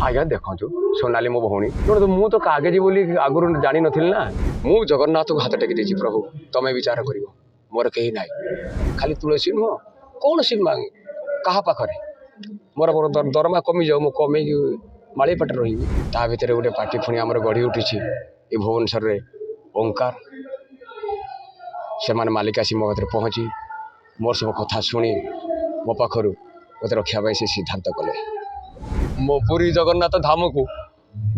आज्ञा देखु सोनाली मो भौणी शुणु मु तो कागज बोली आगुरी जानी नी ना मु जगन्नाथ को हाथ टेकी देछि प्रभु तमें विचार कर मोर कहीं ना खाली तुलसी नुह कौन सी मांग क्या पाखे मोर दरमा कमी जाऊ मुझे कमे माड़ी पटे रही ता भर गोटे पार्टी पुणी आम गढ़ी उठी ये भुवनेश्वर में ओंकार से मालिक आसी मो पाखे पहुँची मोर सब कथा शुणी मो पाखर मत रखापी से सिद्धांत कले मो पुरी जगन्नाथ धाम को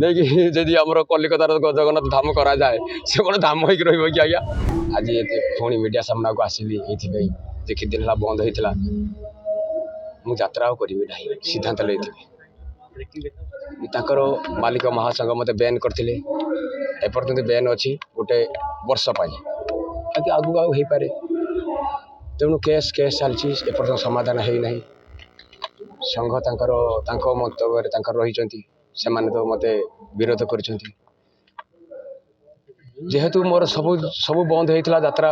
नहीं जदि आम कलिकतार जगन्नाथ धाम करा जाए से कौन धाम हो रही कि आज्ञा आज ये पुणी मीडिया सामना को आसली ये देखी दिन है बंद होता मुझे यात्रा करी ना सिद्धांत लेकर मालिक महासंघ मत बैन करते एपर्तंत बैन अच्छी गोटे वर्ष आगे आगू आगे हो पारे तेणु केस केस चलती एपर्तंत समाधान होना संघ मंतव्य रही से तो मत विरोध कर जेहेतु मोर सब सब बंद होता यात्रा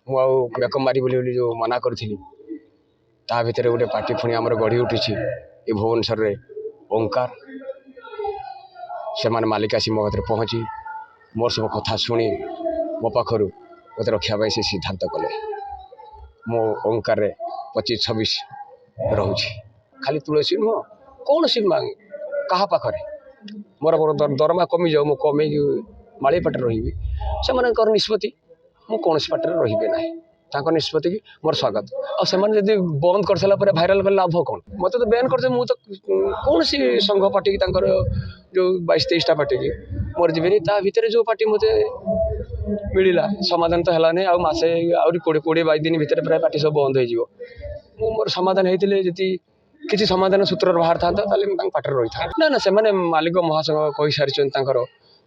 मुझे मेकअप मारी बोली जो मना करी ता भर गोटे पार्टी पुणी आम गढ़ी उठी ये भुवनेश्वर में ओंकार से मालिक आसी मो पाखे पहुँची मोर सब कथा शुणी मो पाखर मत रखापी से सिद्धांत कले मो ओंकार 25-26 रोचे खाली तुलसी नुह कौन सी मांग क्या पाखे मोर दरमा कमी जाऊ मुझे कमे माड़ी पटे रही से निष्पत्ति मुझे कौन पार्टी रही ना निष्पत्ति की मोर स्वागत आसे बंद कर सारा भाइराल कर लाभ कौन मत तो बैन कर मुझे कौन सी संघ पार्टी की जो 22-23टा पार्टी की मोर जीवन ता भर जो पार्टी मत मिलला समाधान तो है आसे आहरी 20-22 दिन भितर प्राय पार्टी सब बंद हो मोर समाधान होते जी किसी समाधान सूत्र बाहर था पार्टी रही था ना से मालिक महासंघ कही सारी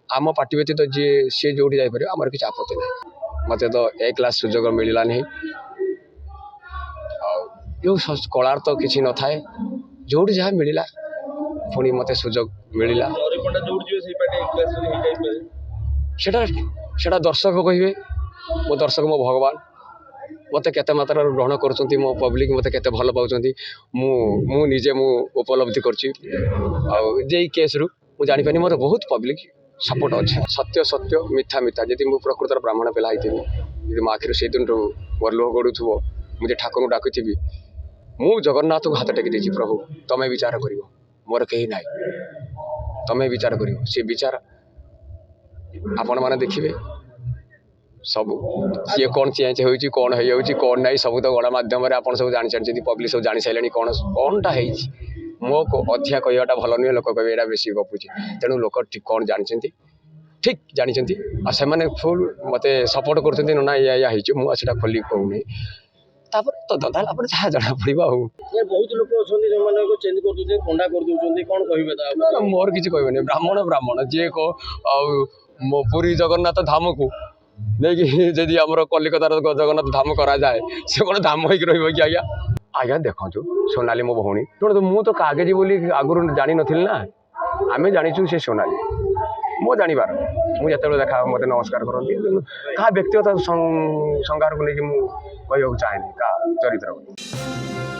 आम पार्टी व्यतीत जी सी जो जापर आमर किसी आपत्ति ना मत तो एक क्लास सुजोग मिलला नहीं जो कलार तो किसी न थाए जो जहाँ मिलला पुणी मत सुजोग मिलला सेटा दर्शक कहे मो दर्शक मो भगवान मत केते मात्रा ग्रहण कर मो पब्लिक मत केते भल पाँच मु निजे मु उपलब्धि कर केस रु मु जानी पानी मोर बहुत पब्लिक सपोर्ट अच्छे सत्य सत्य मिथ्या मिथ्या जी मुझे प्रकृतर ब्राह्मण पिला होती मो आखिर से दिन मोर लोह गड़ू मुझे ठाकुर डाकुथी मु जगन्नाथ को हाथ टेकी देछि प्रभु तमें विचार कर मोर कहीं ना तमें विचार कर सी विचार आपण मैंने देखिए सब सी कौन चेंज हो कौन कौन ना सब तो गणमाध्यम आप सब जानी सारी पब्लिक सब जानी सारे कौनटा मो अधिका कहवाटा भल नुहे लोक कहे यहाँ बेसी गपुची तेणु लोक ठीक कौन जानते ठीक जानते से फुल मत सपोर्ट कर ना या मुझे खोल कहूनी तो ददा जहाँ जना पड़ा बहुत लोग अच्छा चेंज कर पंडा कर कौन कहे मोर किसी कहबे ब्राह्मण ब्राह्मण जी को मो पुरी जगन्नाथ धाम को नहीं जदि आम कलिकतार जगन्नाथ धाम करा जाए से कौन धाम हो रही कि आज्ञा आज्ञा देखु सोनाली मो भौणी शुणु मु तो कागज बोली आगुरी जानी नी ना आम जाचु से सोनाली मो जानवर मुझे देखा मत नमस्कार करती क्या व्यक्तिगत संगार को लेकिन मुझे चाहे क्या चरित्र